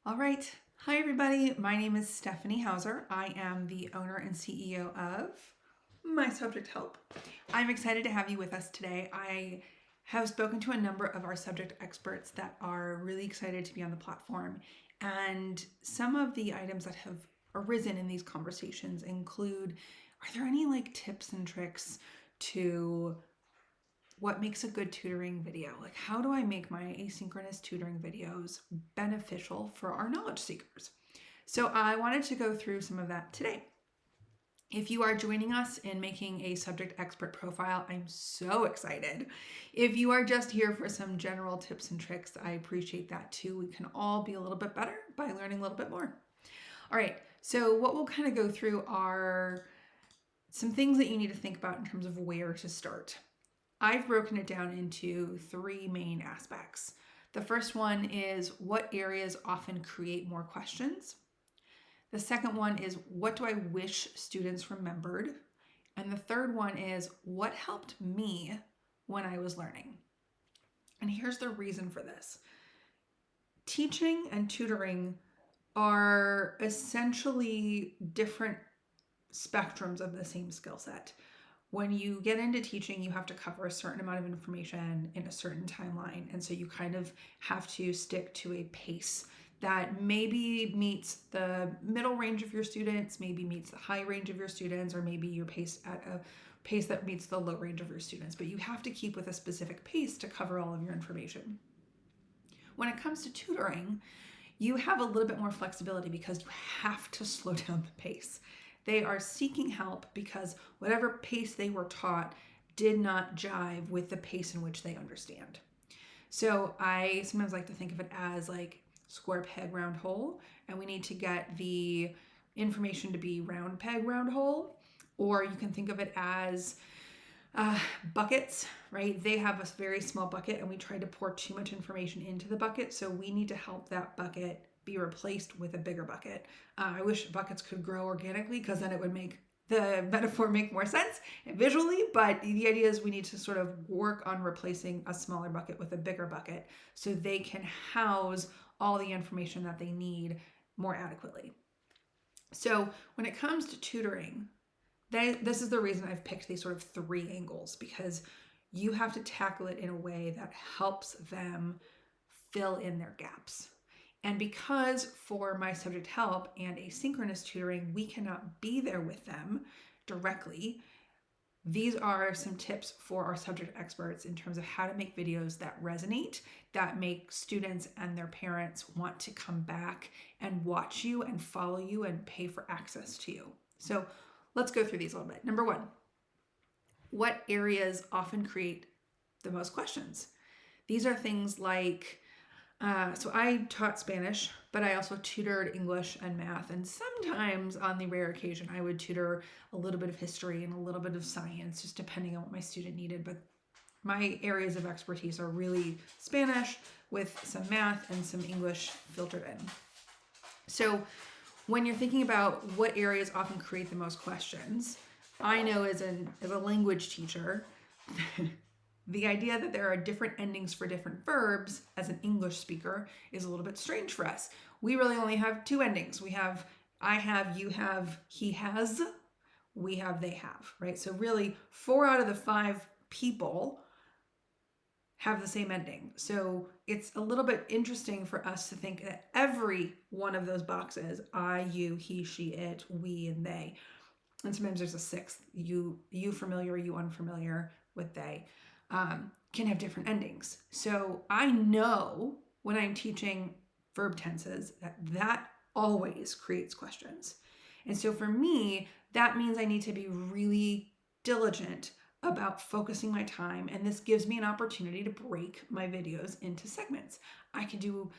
All right. Hi, everybody. My name is Stephanie Hauser. I am the owner and CEO of My Subject Help. I'm excited to have you with us today. I have spoken to a number of our subject experts that are really excited to be on the platform. And some of the items that have arisen in these conversations include, are there any tips and tricks to what makes a good tutoring video? Like, how do I make my asynchronous tutoring videos beneficial for our knowledge seekers? So I wanted to go through some of that today. If you are joining us in making a subject expert profile, I'm so excited. If you are just here for some general tips and tricks, I appreciate that too. We can all be a little bit better by learning a little bit more. All right, so what we'll kind of go through are some things that you need to think about in terms of where to start. I've broken it down into three main aspects. The first one is what areas often create more questions. The second one is what do I wish students remembered? And the third one is what helped me when I was learning? And here's the reason for this. Teaching and tutoring are essentially different spectrums of the same skill set. When you get into teaching, you have to cover a certain amount of information in a certain timeline. And so you kind of have to stick to a pace that maybe meets the middle range of your students, maybe meets the high range of your students, or maybe your pace at a pace that meets the low range of your students. But you have to keep with a specific pace to cover all of your information. When it comes to tutoring, you have a little bit more flexibility because you have to slow down the pace. They are seeking help because whatever pace they were taught did not jive with the pace in which they understand. So I sometimes like to think of it as like square peg, round hole, and we need to get the information to be round peg, round hole. Or you can think of it as buckets, right? They have a very small bucket and we try to pour too much information into the bucket. So we need to help that bucket be replaced with a bigger bucket. I wish buckets could grow organically because then it would make the metaphor make more sense visually, but the idea is we need to sort of work on replacing a smaller bucket with a bigger bucket so they can house all the information that they need more adequately. So when it comes to tutoring, this is the reason I've picked these sort of three angles, because you have to tackle it in a way that helps them fill in their gaps. And because for My Subject Help and asynchronous tutoring, we cannot be there with them directly, these are some tips for our subject experts in terms of how to make videos that resonate, that make students and their parents want to come back and watch you and follow you and pay for access to you. So let's go through these a little bit. Number one, what areas often create the most questions? These are things like, so I taught Spanish, but I also tutored English and math. And sometimes on the rare occasion, I would tutor a little bit of history and a little bit of science, just depending on what my student needed. But my areas of expertise are really Spanish with some math and some English filtered in. So when you're thinking about what areas often create the most questions, I know as a language teacher, the idea that there are different endings for different verbs as an English speaker is a little bit strange for us. We really only have two endings. We have I have, you have, he has, we have, they have, right? So really 4 out of the 5 people have the same ending. So it's a little bit interesting for us to think that every one of those boxes, I, you, he, she, it, we, and they, and sometimes there's a sixth, you familiar, you unfamiliar with they, can have different endings. So I know when I'm teaching verb tenses that always creates questions. And so for me, that means I need to be really diligent about focusing my time, and this gives me an opportunity to break my videos into segments. I can do,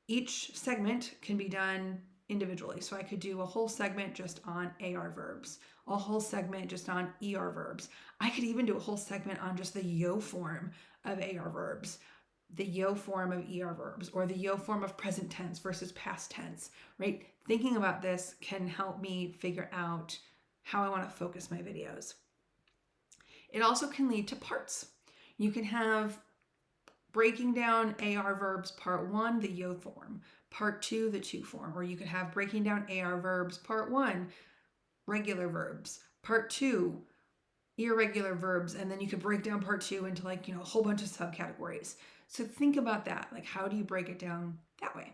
each segment can be done individually. So I could do a whole segment just on AR verbs, a whole segment just on ER verbs. I could even do a whole segment on just the yo form of AR verbs, the yo form of ER verbs, or the yo form of present tense versus past tense, right? Thinking about this can help me figure out how I want to focus my videos. It also can lead to parts. You can have breaking down AR verbs, part 1, the yo form, part 2, the to form, or you could have breaking down AR verbs, part 1, regular verbs, part 2, irregular verbs, and then you could break down part 2 into like, a whole bunch of subcategories. So think about that. Like, how do you break it down that way?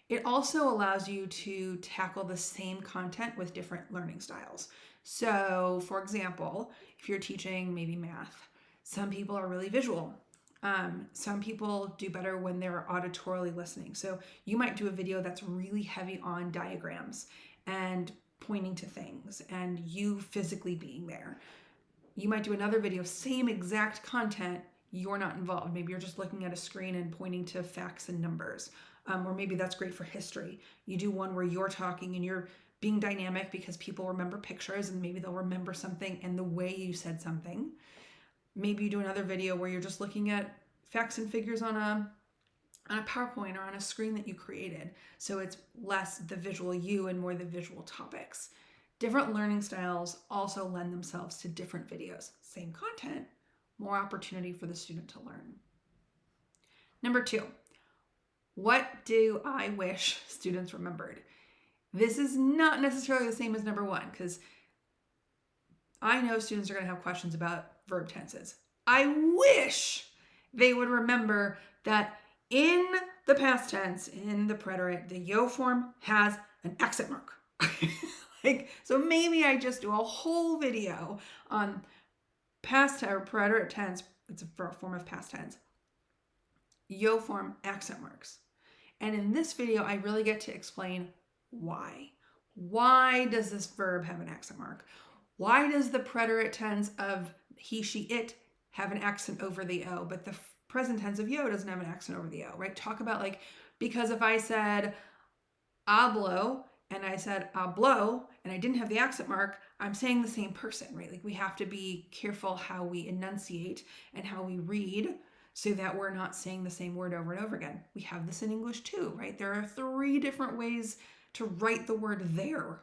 It also allows you to tackle the same content with different learning styles. So, for example, if you're teaching maybe math, some people are really visual. Some people do better when they're auditorily listening. So you might do a video that's really heavy on diagrams and pointing to things and you physically being there. You might do another video, same exact content, you're not involved. Maybe you're just looking at a screen and pointing to facts and numbers. Or maybe that's great for history. You do one where you're talking and you're being dynamic because people remember pictures and maybe they'll remember something and the way you said something. Maybe you do another video where you're just looking at facts and figures on a PowerPoint or on a screen that you created. So it's less the visual you and more the visual topics. Different learning styles also lend themselves to different videos. Same content, more opportunity for the student to learn. Number 2, what do I wish students remembered? This is not necessarily the same as number 1 because I know students are going to have questions about verb tenses. I wish they would remember that in the past tense, in the preterite, the yo form has an accent mark. So maybe I just do a whole video on past or preterite tense. It's a form of past tense. Yo form accent marks. And in this video, I really get to explain why. Why does this verb have an accent mark? Why does the preterite tense of he, she, it have an accent over the O, but the present tense of yo doesn't have an accent over the O, right? Talk about because if I said hablo and I said hablo and I didn't have the accent mark, I'm saying the same person, right? We have to be careful how we enunciate and how we read so that we're not saying the same word over and over again. We have this in English too, right? There are 3 different ways to write the word there.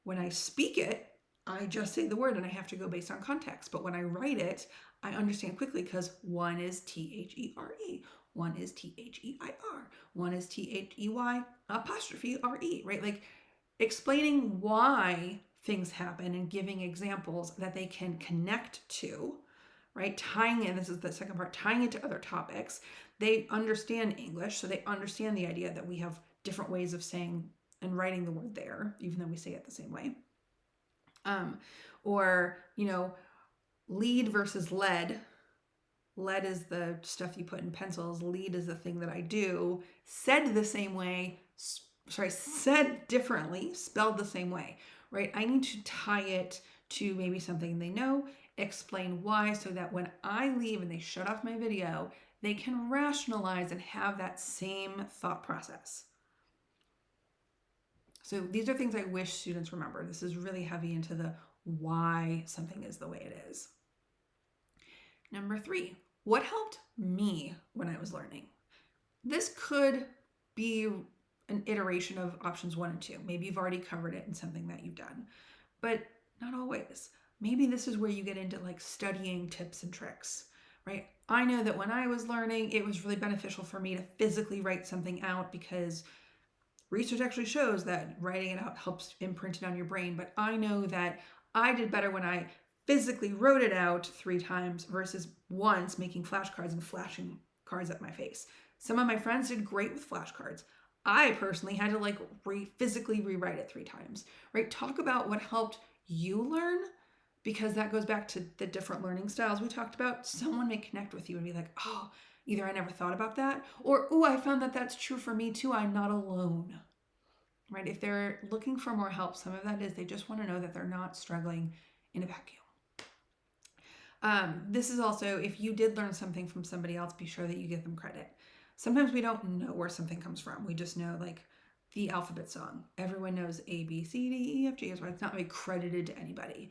When I speak it, I just say the word and I have to go based on context. But when I write it, I understand quickly because one is T-H-E-R-E, one is T-H-E-I-R, one is T-H-E-Y apostrophe R-E, right? Explaining why things happen and giving examples that they can connect to, right? Tying in, this is the second part, tying it to other topics. They understand English, so they understand the idea that we have different ways of saying and writing the word there, even though we say it the same way. Or, lead versus lead. Lead is the stuff you put in pencils. Lead is the thing that I do. Said the same way, said differently, spelled the same way, right? I need to tie it to maybe something they know, explain why, so that when I leave and they shut off my video, they can rationalize and have that same thought process. So these are things I wish students remember. This is really heavy into the why something is the way it is. Number 3, what helped me when I was learning? This could be an iteration of options 1 and 2. Maybe you've already covered it in something that you've done, but not always. Maybe this is where you get into studying tips and tricks, right? I know that when I was learning, it was really beneficial for me to physically write something out because research actually shows that writing it out helps imprint it on your brain. But I know that I did better when I physically wrote it out 3 times versus once making flashcards and flashing cards at my face. Some of my friends did great with flashcards. I personally had to physically rewrite it 3 times, right? Talk about what helped you learn, because that goes back to the different learning styles we talked about. Someone may connect with you and be like, oh, either I never thought about that, or, oh, I found that that's true for me too. I'm not alone, right? If they're looking for more help, some of that is they just want to know that they're not struggling in a vacuum. This is also, if you did learn something from somebody else, be sure that you give them credit. Sometimes we don't know where something comes from. We just know the alphabet song. Everyone knows A, B, C, D, E, F, G, right? It's not really credited to anybody.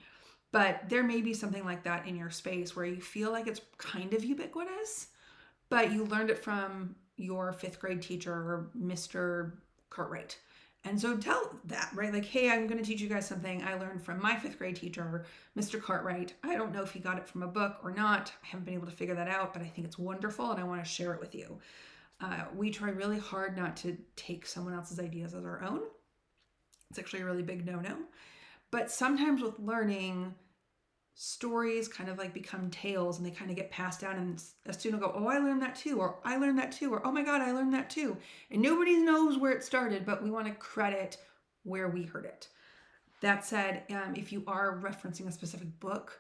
But there may be something like that in your space where you feel like it's kind of ubiquitous, but you learned it from your 5th grade teacher or Mr. Cartwright. And so tell that, right? Like, hey, I'm going to teach you guys something I learned from my 5th grade teacher, Mr. Cartwright. I don't know if he got it from a book or not. I haven't been able to figure that out, but I think it's wonderful and I want to share it with you. We try really hard not to take someone else's ideas as our own. It's actually a really big no-no. But sometimes with learning, stories kind of like become tales and they kind of get passed down, and a student will go, oh, I learned that too, or I learned that too, or oh my God, I learned that too. And nobody knows where it started, but we want to credit where we heard it. That said, if you are referencing a specific book,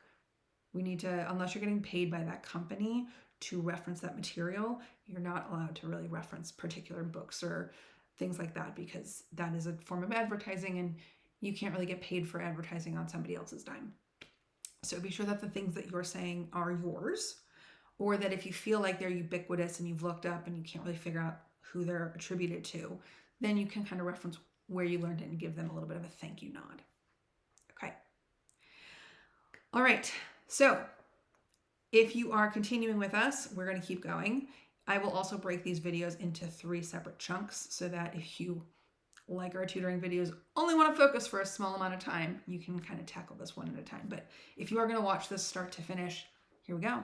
we need to, unless you're getting paid by that company to reference that material, you're not allowed to really reference particular books or things like that, because that is a form of advertising and you can't really get paid for advertising on somebody else's dime. So be sure that the things that you're saying are yours, or that if you feel like they're ubiquitous and you've looked up and you can't really figure out who they're attributed to, then you can kind of reference where you learned it and give them a little bit of a thank you nod. Okay. All right. So if you are continuing with us, we're going to keep going. I will also break these videos into 3 separate chunks so that if you like our tutoring videos, only want to focus for a small amount of time, you can kind of tackle this one at a time. But if you are going to watch this start to finish, here we go.